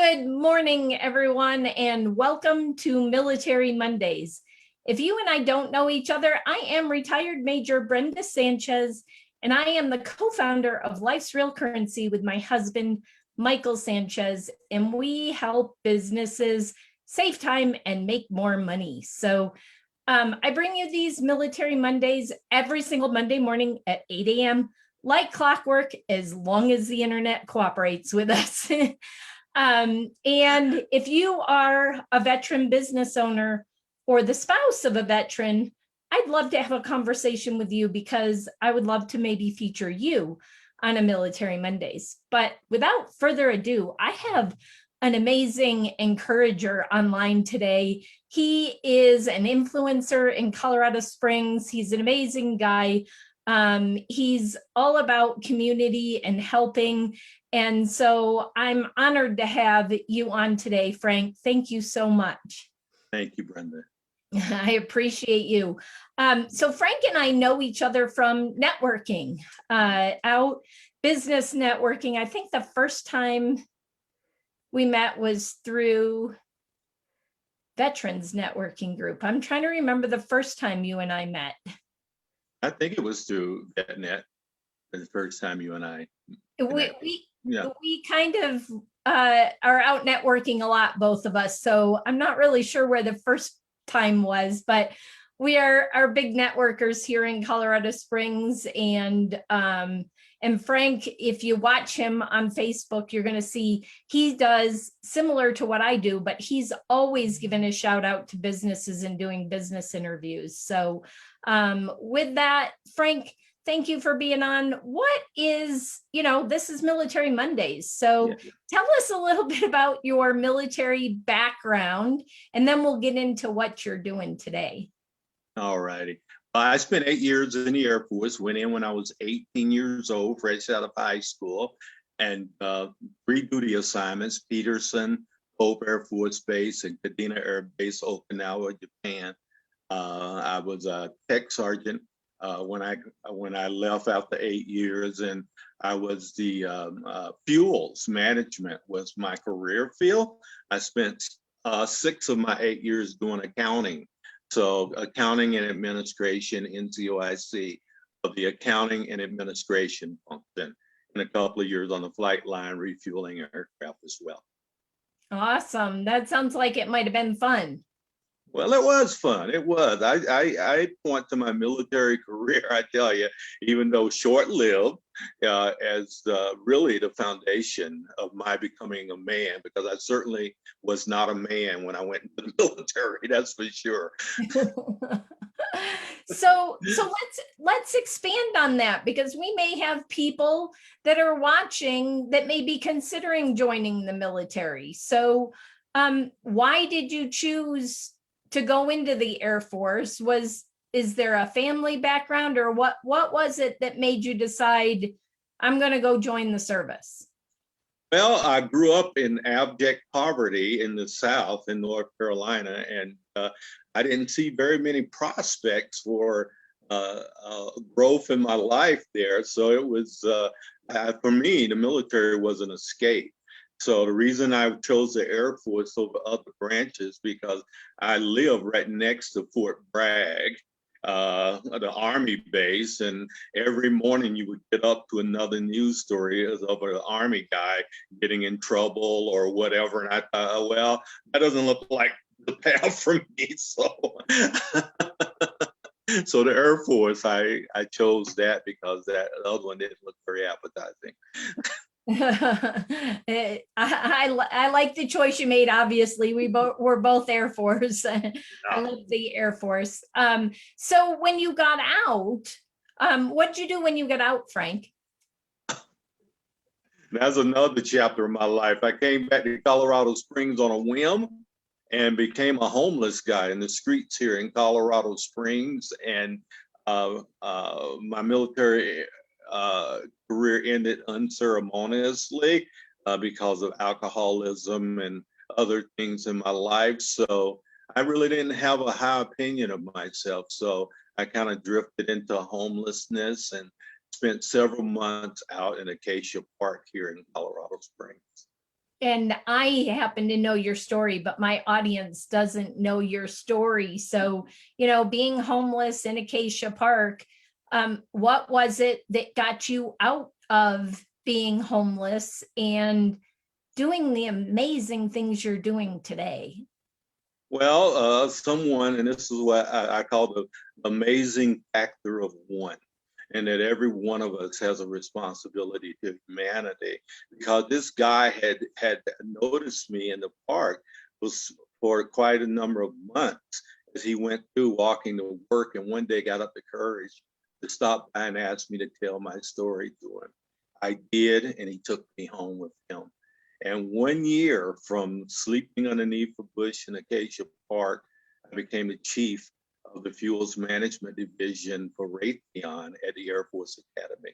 Good morning, everyone, and welcome to Military Mondays. If you and I don't know each other, I am retired Major Brenda Sanchez, and I am the co-founder of Life's Real Currency with my husband, Michael Sanchez, and we help businesses save time and make more money. So I bring you these Military Mondays every single Monday morning at 8 a.m. like clockwork, as long as the internet cooperates with us. And if you are a veteran business owner or the spouse of a veteran, I'd love to have a conversation with you because I would love to maybe feature you on a Military Mondays. But without further ado, I have an amazing encourager online today. He is an influencer in Colorado Springs. He's an amazing guy. He's all about community and helping. And so I'm honored to have you on today, Frank. Thank you so much. Thank you, Brenda. I appreciate you. So Frank and I know each other from networking, out business networking. I think the first time we met was through Veterans Networking Group. I'm trying to remember the first time you and I met. I think it was through VetNet the first time you and I. We kind of are out networking a lot, both of us. So I'm not really sure where the first time was, but we are big networkers here in Colorado Springs. And Frank, if you watch him on Facebook, you're going to see he does similar to what I do, but he's always given a shout out to businesses and doing business interviews. So with that, Frank, thank you for being on. What is, this is Military Mondays. So tell us a little bit about your military background, and then we'll get into what you're doing today. All righty. I spent 8 years in the Air Force, went in when I was 18 years old, fresh out of high school, and 3 duty assignments, Peterson, Pope Air Force Base, and Kadena Air Base, Okinawa, Japan. I was a tech sergeant when I left after 8 years, and I was the fuels management was my career field. I spent 6 of my 8 years doing accounting. So accounting and administration, NCOIC, of the accounting and administration function, and a couple of years on the flight line refueling aircraft as well. Awesome. That sounds like it might have been fun. Well, it was fun. It was. I point to my military career, I tell you, even though short-lived, as really the foundation of my becoming a man, because I certainly was not a man when I went into the military, that's for sure. So let's expand on that, because we may have people that are watching that may be considering joining the military. So why did you choose to go into the Air Force? Is there a family background, or what was it that made you decide I'm going to go join the service? Well, I grew up in abject poverty in the South in North Carolina, and I didn't see very many prospects for growth in my life there. So it was, for me, the military was an escape. So the reason I chose the Air Force over other branches, because I live right next to Fort Bragg, the Army base, and every morning you would get up to another news story of an Army guy getting in trouble or whatever. And I thought, well, that doesn't look like the path for me. So the Air Force, I chose that because that other one didn't look very appetizing. I like the choice you made. Obviously, we're both Air Force. I love the Air Force. So when you got out, what'd you do when you got out, Frank? That's another chapter of my life. I came back to Colorado Springs on a whim and became a homeless guy in the streets here in Colorado Springs. And my military career ended unceremoniously because of alcoholism and other things in my life. So I really didn't have a high opinion of myself. So I kind of drifted into homelessness and spent several months out in Acacia Park here in Colorado Springs. And I happen to know your story, but my audience doesn't know your story. So, being homeless in Acacia Park, what was it that got you out of being homeless and doing the amazing things you're doing today? Well, someone, and this is what I call the amazing factor of one, and that every one of us has a responsibility to humanity. Because this guy had noticed me in the park was for quite a number of months as he went through walking to work, and one day got up the courage to stop by and ask me to tell my story to him. I did, and he took me home with him. And 1 year from sleeping underneath a bush in Acacia Park, I became the chief of the Fuels Management Division for Raytheon at the Air Force Academy.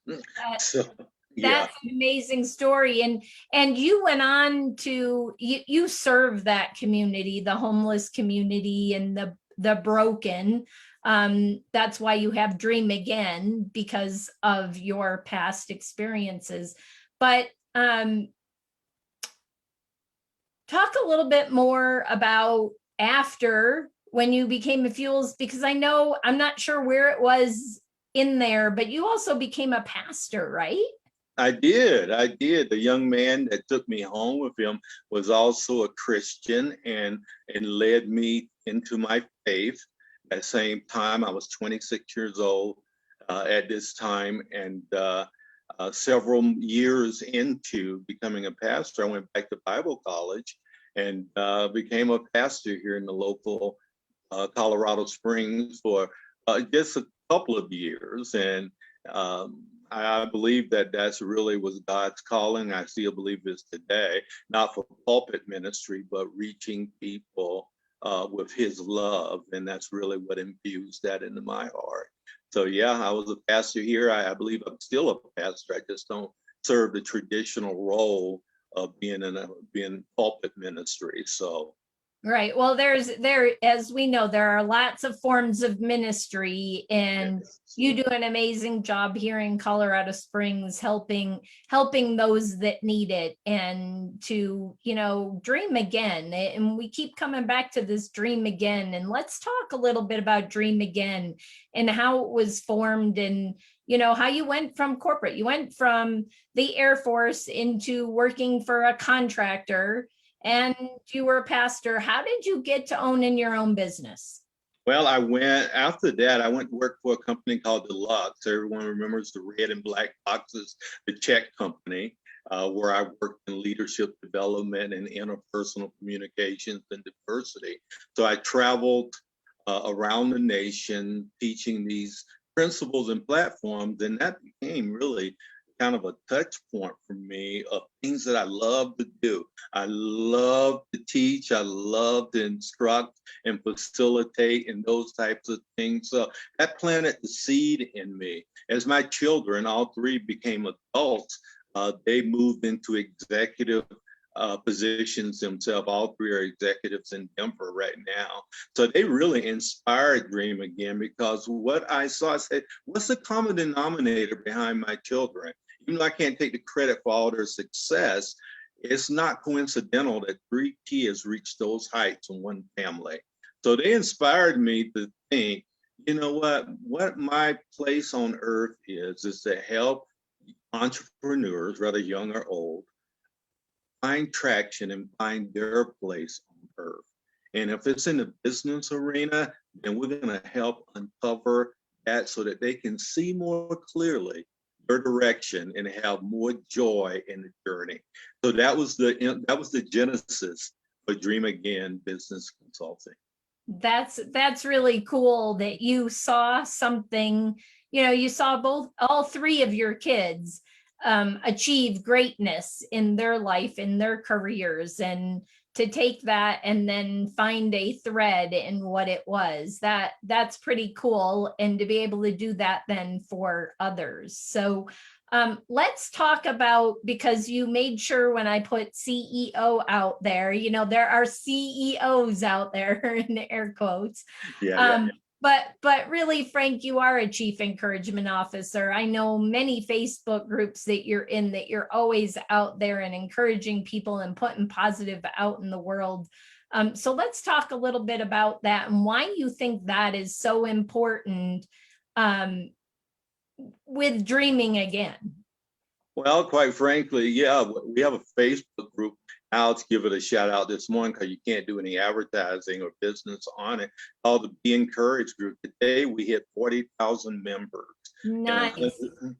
That, So, yeah, that's an amazing story. And you went on to, you serve that community, the homeless community and the broken. That's why you have Dream Again, because of your past experiences. But talk a little bit more about after when you became a Fuels, because I'm not sure where it was in there, but you also became a pastor, right? I did. The young man that took me home with him was also a Christian and led me into my faith. At the same time, I was 26 years old at this time, and several years into becoming a pastor, I went back to Bible college and became a pastor here in the local Colorado Springs for just a couple of years. And I believe that that's really was God's calling. I still believe this today, not for pulpit ministry, but reaching people with his love. And that's really what infused that into my heart. So yeah, I was a pastor here. I believe I'm still a pastor. I just don't serve the traditional role of being pulpit ministry. So Right. Well, as we know, there are lots of forms of ministry, and you do an amazing job here in Colorado Springs, helping those that need it, and to, dream again. And we keep coming back to this Dream Again. And let's talk a little bit about Dream Again and how it was formed, and how you went from corporate. You went from the Air Force into working for a contractor, and you were a pastor. How did you get to owning your own business? well, after that, I went to work for a company called Deluxe. Everyone remembers the red and black boxes, the check company, where I worked in leadership development and interpersonal communications and diversity. So I traveled around the nation teaching these principles and platforms, and that became really kind of a touch point for me of things that I love to do. I love to teach, I love to instruct and facilitate and those types of things. So that planted the seed in me. As my children, all three became adults, they moved into executive positions themselves. All three are executives in Denver right now. So they really inspired Dream Again, because what I saw, I said, what's the common denominator behind my children? Even though I can't take the credit for all their success, it's not coincidental that three kids reached those heights in one family. So they inspired me to think, you know what my place on earth is to help entrepreneurs, whether young or old, find traction and find their place on earth. And if it's in the business arena, then we're going to help uncover that so that they can see more clearly their direction and have more joy in the journey. So that was the genesis for Dream Again Business Consulting. That's really cool that you saw something, you saw all three of your kids achieve greatness in their life, in their careers, and to take that and then find a thread in what it was, that's pretty cool. And to be able to do that then for others. So let's talk about, because you made sure when I put CEO out there, there are CEOs out there in air quotes. Yeah. but really, Frank, you are a chief encouragement officer. I know many Facebook groups that you're in, that you're always out there and encouraging people and putting positive out in the world. So let's talk a little bit about that and why you think that is so important with dreaming again. Well, quite frankly, yeah, we have a Facebook group. I'll give it a shout out this morning because you can't do any advertising or business on it, called the Be Encouraged group. Today we hit 40,000 members. Nice.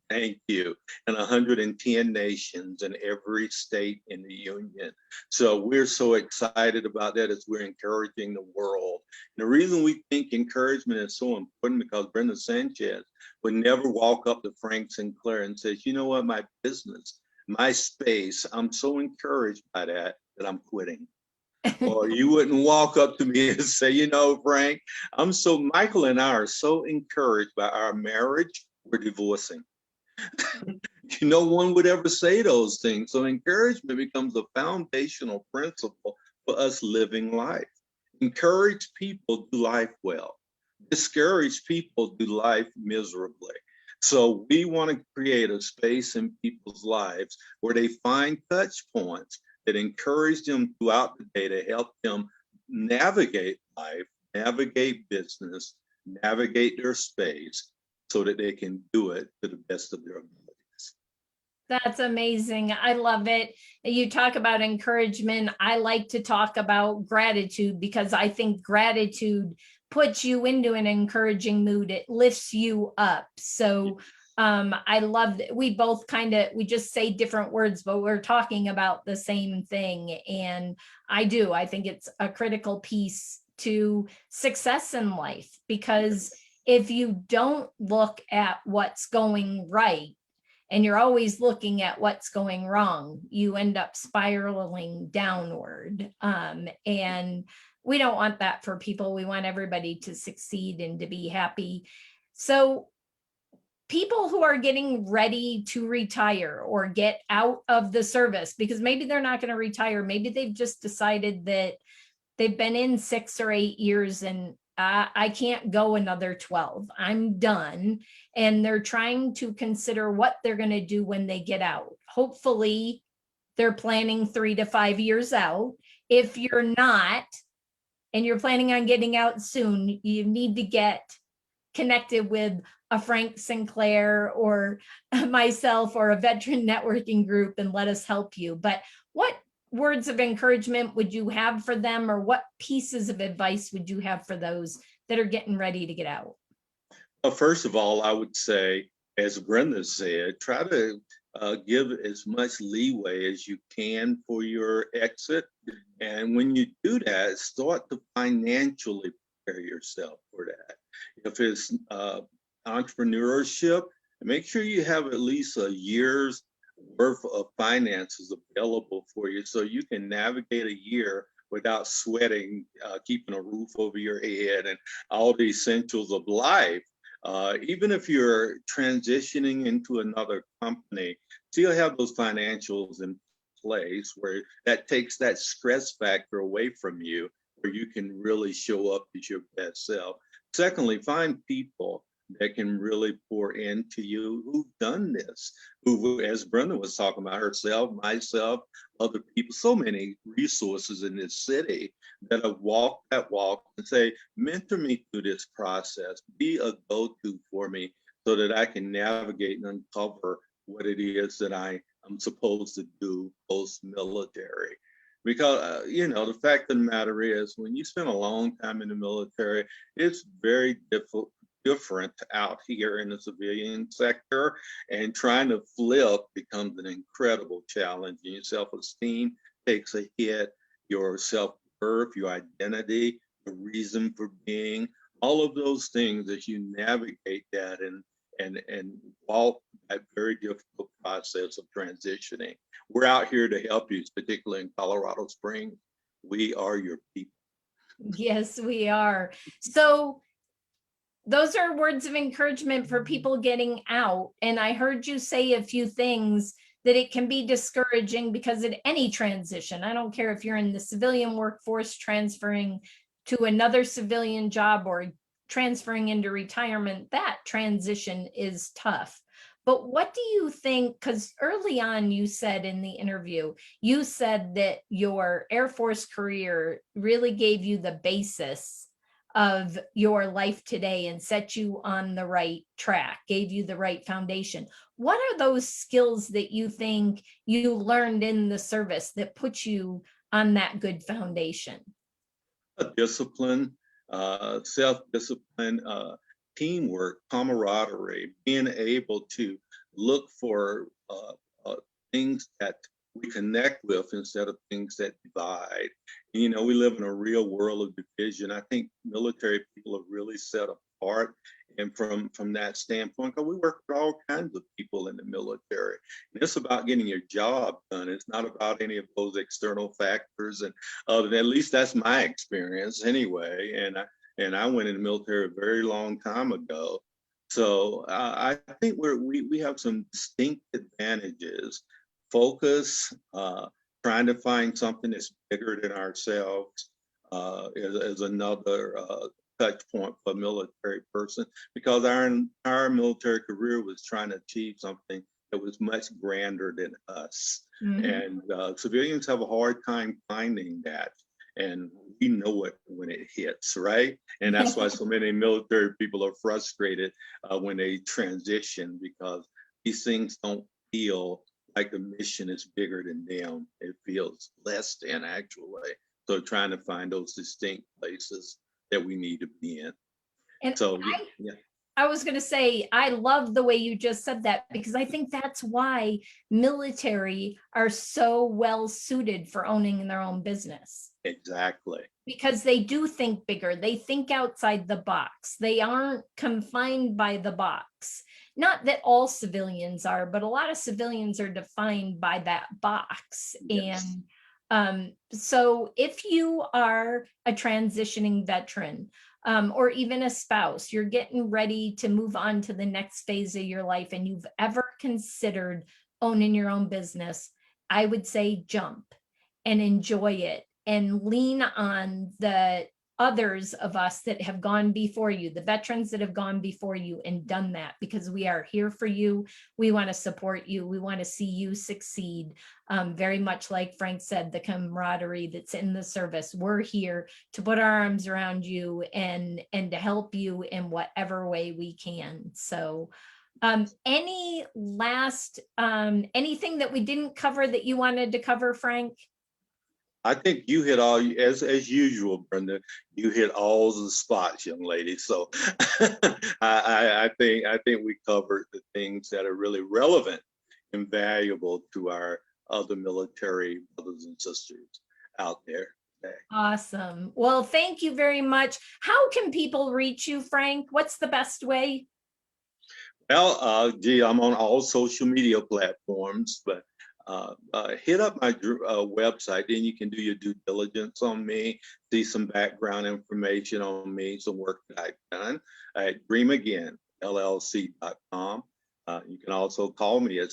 Thank you. In 110 nations in every state in the union. So we're so excited about that as we're encouraging the world. And the reason we think encouragement is so important because Brenda Sanchez would never walk up to Frank Sinclair and say, you know what, my business, my space, I'm so encouraged by that I'm quitting. Or you wouldn't walk up to me and say, you know, Frank, Michael and I are so encouraged by our marriage, we're divorcing. No one would ever say those things. So encouragement becomes a foundational principle for us living life. Encourage people do life well. Discourage people do life miserably. So we want to create a space in people's lives where they find touch points that encourage them throughout the day to help them navigate life, navigate business, navigate their space so that they can do it to the best of their abilities. That's amazing. I love it. You talk about encouragement. I like to talk about gratitude because I think gratitude puts you into an encouraging mood. It lifts you up. So I love that we both we just say different words, but we're talking about the same thing. And I think it's a critical piece to success in life, because if you don't look at what's going right and you're always looking at what's going wrong, you end up spiraling downward. And we don't want that for people. We want everybody to succeed and to be happy. So people who are getting ready to retire or get out of the service, because maybe they're not going to retire, maybe they've just decided that they've been in 6 or 8 years and I can't go another 12. I'm done. And they're trying to consider what they're going to do when they get out. Hopefully, they're planning 3 to 5 years out. If you're not, and you're planning on getting out soon, you need to get connected with a Frank Sinclair or myself or a veteran networking group and let us help you. But what words of encouragement would you have for them, or what pieces of advice would you have for those that are getting ready to get out? Well, first of all, I would say, as Brenda said, try to give as much leeway as you can for your exit. And when you do that, start to financially prepare yourself for that. If it's entrepreneurship, make sure you have at least a year's worth of finances available for you so you can navigate a year without sweating, keeping a roof over your head and all the essentials of life. Even if you're transitioning into another company, still have those financials in place where that takes that stress factor away from you, where you can really show up as your best self. Secondly, find people that can really pour into you who've done this, who, as Brenda was talking about herself, myself, other people, so many resources in this city that have walked that walk and say, mentor me through this process, be a go-to for me so that I can navigate and uncover what it is that I am supposed to do post-military. Because, the fact of the matter is, when you spend a long time in the military, it's very different out here in the civilian sector, and trying to flip becomes an incredible challenge. Your self-esteem takes a hit, your self-worth, your identity, the reason for being, all of those things as you navigate that and walk that very difficult process of transitioning. We're out here to help you, particularly in Colorado Springs. We are your people. Yes, we are. So those are words of encouragement for people getting out. And I heard you say a few things that it can be discouraging because at any transition, I don't care if you're in the civilian workforce transferring to another civilian job or transferring into retirement, that transition is tough. But what do you think, because early on you said in the interview, you said that your Air Force career really gave you the basis of your life today and set you on the right track, gave you the right foundation. What are those skills that you think you learned in the service that put you on that good foundation? Discipline, self-discipline, teamwork, camaraderie, being able to look for things that we connect with instead of things that divide. You know, we live in a real world of division. I think military people are really set apart. And from that standpoint, because we work with all kinds of people in the military. And it's about getting your job done. It's not about any of those external factors. And at least that's my experience anyway. And I went in the military a very long time ago. So I think we have some distinct advantages. Focus, trying to find something that's bigger than ourselves is another touch point for a military person, because our entire military career was trying to achieve something that was much grander than us. And civilians have a hard time finding that. And we know it when it hits, right? And that's why so many military people are frustrated when they transition, because these things don't feel like the mission is bigger than them. It feels less than, actually. So trying to find those distinct places that we need to be in. And so I was going to say, I love the way you just said that, because I think that's why military are so well suited for owning their own business. Exactly. Because they do think bigger. They think outside the box. They aren't confined by the box. Not that all civilians are, but a lot of civilians are defined by that box. Yes. And so if you are a transitioning veteran, or even a spouse, you're getting ready to move on to the next phase of your life, and you've ever considered owning your own business, I would say jump and enjoy it and lean on the others of us that have gone before you, the veterans that have gone before you and done that, because we are here for you. We want to support you. We want to see you succeed. Very much like Frank said, the camaraderie that's in the service. We're here to put our arms around you and to help you in whatever way we can. So any last, anything that we didn't cover that you wanted to cover, Frank? I think you hit all, as usual, Brenda. You hit all the spots, young lady. So I think we covered the things that are really relevant and valuable to our other military brothers and sisters out there today. Awesome. Well, thank you very much. How can people reach you, Frank? What's the best way? Well, I'm on all social media platforms, but hit up my website, then you can do your due diligence on me, see some background information on me, some work that I've done at dreamagainllc.com. You can also call me at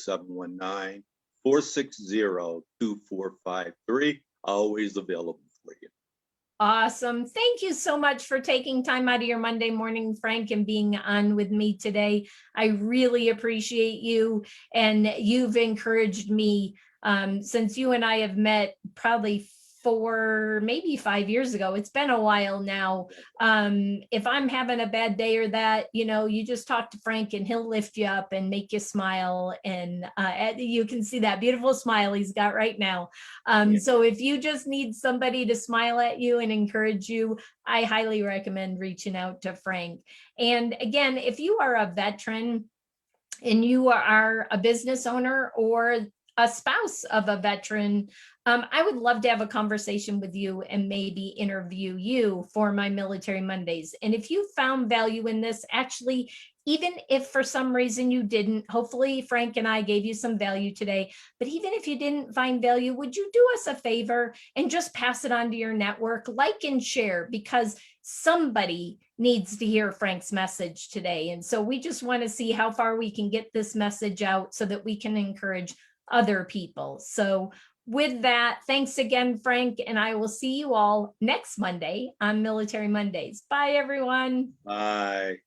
719-460-2453. Always available for you. Awesome. Thank you so much for taking time out of your Monday morning, Frank, and being on with me today. I really appreciate you, and you've encouraged me since you and I have met probably 4, maybe 5 years ago. It's been a while now. If I'm having a bad day or that, you just talk to Frank and he'll lift you up and make you smile. And you can see that beautiful smile he's got right now. So if you just need somebody to smile at you and encourage you, I highly recommend reaching out to Frank. And again, if you are a veteran and you are a business owner or a spouse of a veteran, I would love to have a conversation with you and maybe interview you for my Military Mondays. And if you found value in this, actually, even if for some reason you didn't, hopefully Frank and I gave you some value today, but even if you didn't find value, would you do us a favor and just pass it on to your network, like and share, because somebody needs to hear Frank's message today. And so we just want to see how far we can get this message out so that we can encourage other people. So with that, thanks again, Frank, and I will see you all next Monday on Military Mondays. Bye, everyone. Bye.